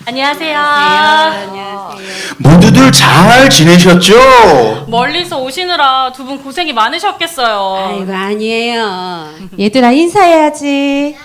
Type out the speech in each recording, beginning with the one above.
안녕하세요. 안녕하세요. 모두들 잘 지내셨죠? 멀리서 오시느라 두 분 고생이 많으셨겠어요. 아이고 아니에요. 얘들아 인사해야지.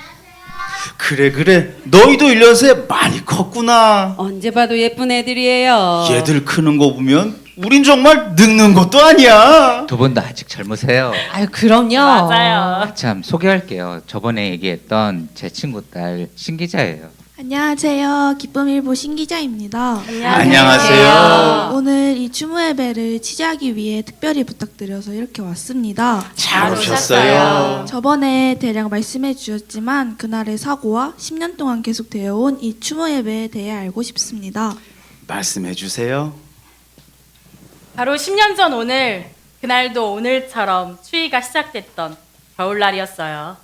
그래 너희도 1년새 많이 컸구나. 언제 봐도 예쁜 애들이에요. 얘들 크는 거 보면 우린 정말 늙는 것도 아니야. 두 분도 아직 젊으세요. 아유 그럼요. 맞아요. 참 소개할게요. 저번에 얘기했던 제 친구 딸 신기자예요. 안녕하세요. 기쁨일보 신기자입니다. 안녕하세요. 오늘 이 추모예배를 취재하기 위해 특별히 부탁드려서 이렇게 왔습니다. 잘 오셨어요. 저번에 대략 말씀해 주셨지만 그날의 사고와 10년 동안 계속되어 온 이 추모예배에 대해 알고 싶습니다. 말씀해 주세요. 바로 10년 전 오늘, 그날도 오늘처럼 추위가 시작됐던 겨울날이었어요.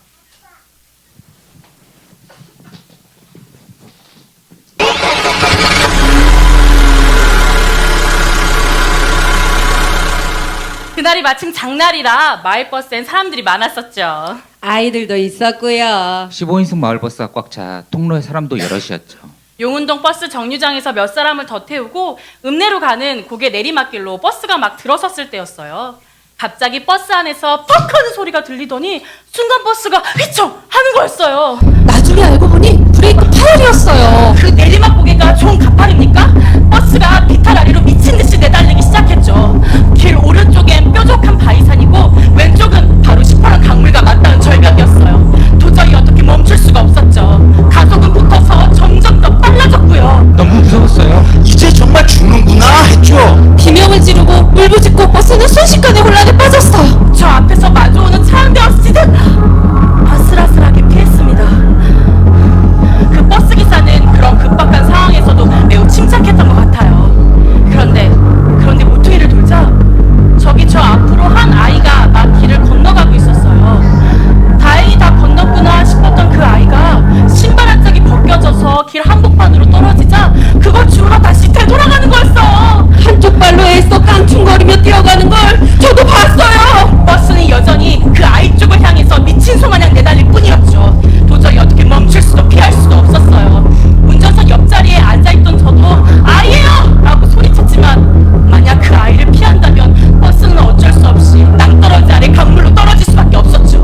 그날이 마침 장날이라 마을버스엔 사람들이 많았었죠. 아이들도 있었고요. 15인승 마을버스가 꽉 차 통로에 사람도 여럿이었죠. 용운동 버스 정류장에서 몇 사람을 더 태우고 읍내로 가는 고개 내리막길로 버스가 막 들어섰을 때였어요. 갑자기 버스 안에서 퍽 하는 소리가 들리더니 순간 버스가 휘청 하는 거였어요. 나중에 알고 보니 브레이크 파열이었어요. 그 내리막 고개가 좋은 가파릅니까? 버스가 비탈 아래로 미친 듯이 내달리기 시작했죠. 길 오른쪽엔 뾰족한 바위산이고 왼쪽은 바로 시퍼런 강물과 맞닿은 절벽이었어요. 도저히 어떻게 멈출 수가 없었죠. 가속은 붙어서 점점 더 빨라졌고요. 너무 무서웠어요. 이제 정말 죽는구나 했죠. 비명을 지르고 울부짖고 버스는 순식간에 혼란에 빠졌어요. 저 앞에서 마주오는 차 한 대 없이듯 아슬아슬하게 피했습니다. 그 버스 기사는 그런 급박한 상황에서도 매우 침착했던 것 같아요. 그런데 모퉁이를 돌자 저기 저 앞으로 한 아이가 막 길을 건너가고 있었어요. 다행히 다 건넜구나 싶었던 그 아이가 신발 한 짝이 벗겨져서 길 한복판으로 떨어지자 그걸 주우러 다시 되돌아가는 거였어요. 한쪽 발로 애써 깡충거리며 뛰어가는 걸 저도 봤어요. 버스는 여전히 그 아이 쪽을 향해서 미친 소마냥 내달릴 뿐이었죠. 도저히 어떻게 멈출 수도 피할 수도 없었어요. 운전석 옆자리에 앉아있던 저도 아이예요! 라고 소리쳤지만 만약 그 아이를 피한다면 버스는 어쩔 수 없이 낭떠러지 아래 강물로 떨어질 수밖에 없었죠.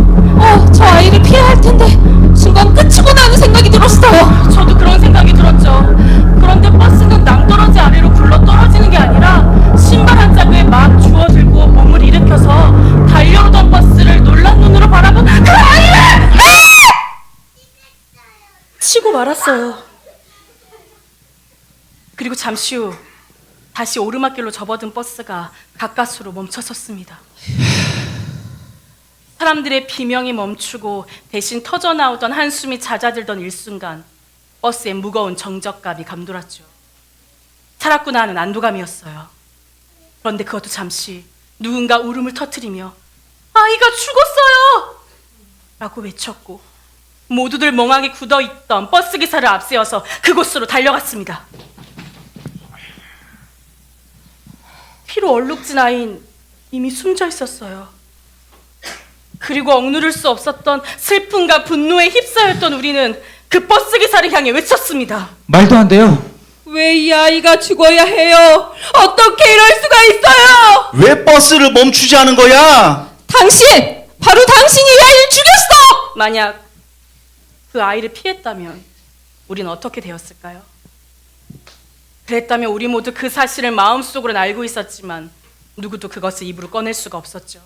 저 아이를 피해야 할 텐데 순간 끝이구나 하는 생각이 들었어요. 저도 그런 생각이 들었죠. 그런데 버스는 낭떠러지 아래로 굴러 떨어지는 게 아니라 신발 한 짝을 막 주워들고 몸을 일으켜서 달려오던 버스를 놀란 눈으로 바라본 그 아이를 치고 말았어요. 그리고 잠시 후 다시 오르막길로 접어든 버스가 가까스로 멈춰섰습니다. 사람들의 비명이 멈추고 대신 터져나오던 한숨이 잦아들던 일순간 버스의 무거운 정적감이 감돌았죠. 살았구나 하는 안도감이었어요. 그런데 그것도 잠시 누군가 울음을 터뜨리며 아이가 죽었어요! 라고 외쳤고 모두들 멍하게 굳어있던 버스기사를 앞세워서 그곳으로 달려갔습니다. 피로 얼룩진 아이는 이미 숨져 있었어요. 그리고 억누를 수 없었던 슬픔과 분노에 휩싸였던 우리는 그 버스기사를 향해 외쳤습니다. 말도 안 돼요. 왜 이 아이가 죽어야 해요? 어떻게 이럴 수가 있어요? 왜 버스를 멈추지 않은 거야? 바로 당신이 이 아이를 죽였어! 만약 그 아이를 피했다면 우린 어떻게 되었을까요? 그랬다면 우리 모두 그 사실을 마음속으로는 알고 있었지만 누구도 그것을 입으로 꺼낼 수가 없었죠.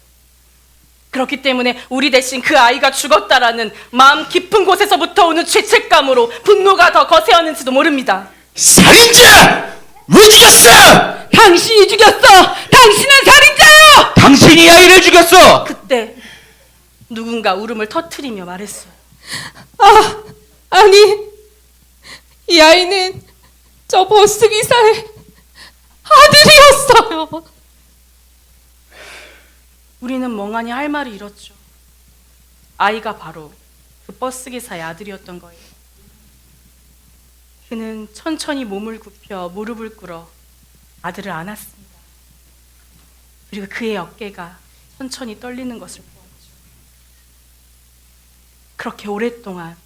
그렇기 때문에 우리 대신 그 아이가 죽었다라는 마음 깊은 곳에서부터 오는 죄책감으로 분노가 더 거세었는지도 모릅니다. 살인자! 왜 죽였어? 당신이 죽였어! 당신은 살인자야! 당신이 아이를 죽였어. 그때 누군가 울음을 터뜨리며 말했어요. 아니, 이 아이는 저 버스기사의 아들이었어요. 우리는 멍하니 할 말을 잃었죠. 아이가 바로 그 버스기사의 아들이었던 거예요. 그는 천천히 몸을 굽혀 무릎을 꿇어 아들을 안았습니다. 그리고 그의 어깨가 천천히 떨리는 것을 보았죠. 그렇게 오랫동안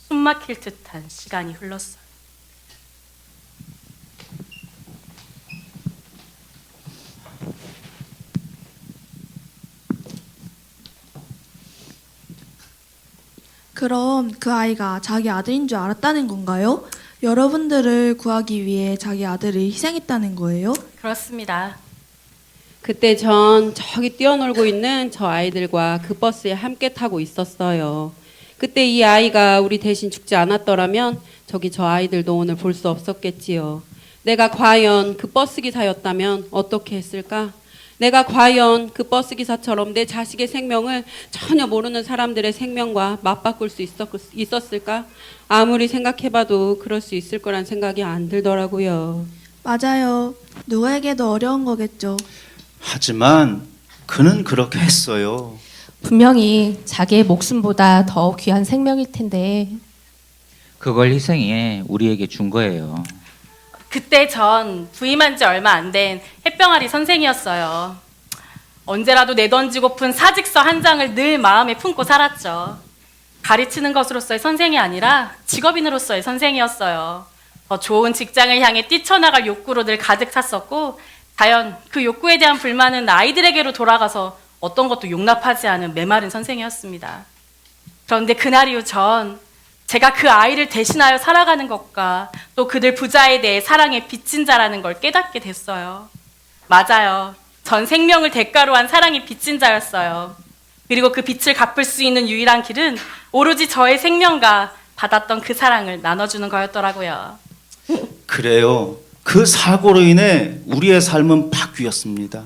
숨막힐 듯한 시간이 흘렀어요. 그럼 그 아이가 자기 아들인 줄 알았다는 건가요? 여러분들을 구하기 위해 자기 아들을 희생했다는 거예요? 그렇습니다. 그때 전 저기 뛰어놀고 있는 저 아이들과 그 버스에 함께 타고 있었어요. 그때 이 아이가 우리 대신 죽지 않았더라면 저기 저 아이들도 오늘 볼 수 없었겠지요. 내가 과연 그 버스 기사였다면 어떻게 했을까? 내가 과연 그 버스 기사처럼 내 자식의 생명을 전혀 모르는 사람들의 생명과 맞바꿀 수 있었을까? 아무리 생각해봐도 그럴 수 있을 거란 생각이 안 들더라고요. 맞아요. 누구에게도 어려운 거겠죠. 하지만 그는 그렇게 했어요. 분명히 자기의 목숨보다 더 귀한 생명일 텐데 그걸 희생해 우리에게 준 거예요. 그때 전 부임한 지 얼마 안 된 햇병아리 선생이었어요. 언제라도 내던지고픈 사직서 한 장을 늘 마음에 품고 살았죠. 가르치는 것으로서의 선생이 아니라 직업인으로서의 선생이었어요. 더 좋은 직장을 향해 뛰쳐나갈 욕구로 늘 가득 찼었고, 과연 그 욕구에 대한 불만은 아이들에게로 돌아가서 어떤 것도 용납하지 않은 메마른 선생이었습니다. 그런데 그날 이후 전 제가 그 아이를 대신하여 살아가는 것과 또 그들 부자에 대해 사랑에 빚진 자라는 걸 깨닫게 됐어요. 맞아요. 전 생명을 대가로 한 사랑에 빚진 자였어요. 그리고 그 빚을 갚을 수 있는 유일한 길은 오로지 저의 생명과 받았던 그 사랑을 나눠주는 거였더라고요. 그래요. 그 사고로 인해 우리의 삶은 바뀌었습니다.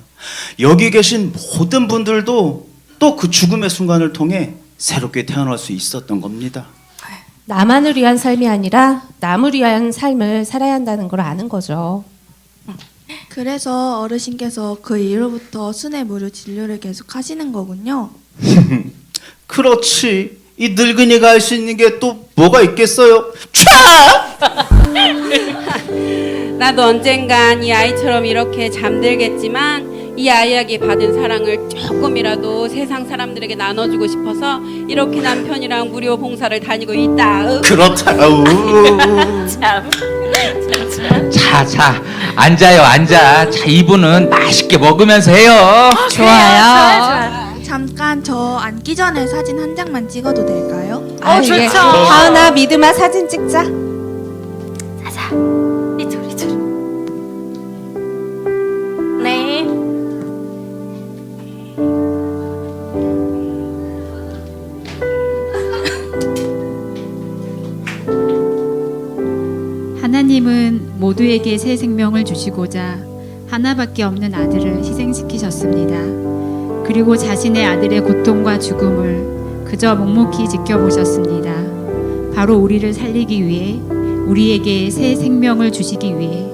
여기 계신 모든 분들도 또 그 죽음의 순간을 통해 새롭게 태어날 수 있었던 겁니다. 나만을 위한 삶이 아니라 남을 위한 삶을 살아야 한다는 걸 아는 거죠. 그래서 어르신께서 그 이후부터 순회 무료 진료를 계속 하시는 거군요. 그렇지. 이 늙은이가 할 수 있는 게 또 뭐가 있겠어요? 촤! 나도 언젠간 이 아이처럼 이렇게 잠들겠지만 이 아이에게 받은 사랑을 조금이라도 세상 사람들에게 나눠주고 싶어서 이렇게 남편이랑 무료 봉사를 다니고 있다. 그렇다우. 참. 자, 앉아요, 앉아. 자, 이분은 맛있게 먹으면서 해요. 좋아요. 잠깐 저 앉기 전에 사진 한 장만 찍어도 될까요? 좋죠. 하은아 믿음아 사진 찍자. 자자. 이쪽으로. 네. 하나님은 모두에게 새 생명을 주시고자 하나밖에 없는 아들을 희생시키셨습니다. 그리고 자신의 아들의 고통과 죽음을 그저 묵묵히 지켜보셨습니다. 바로 우리를 살리기 위해, 우리에게 새 생명을 주시기 위해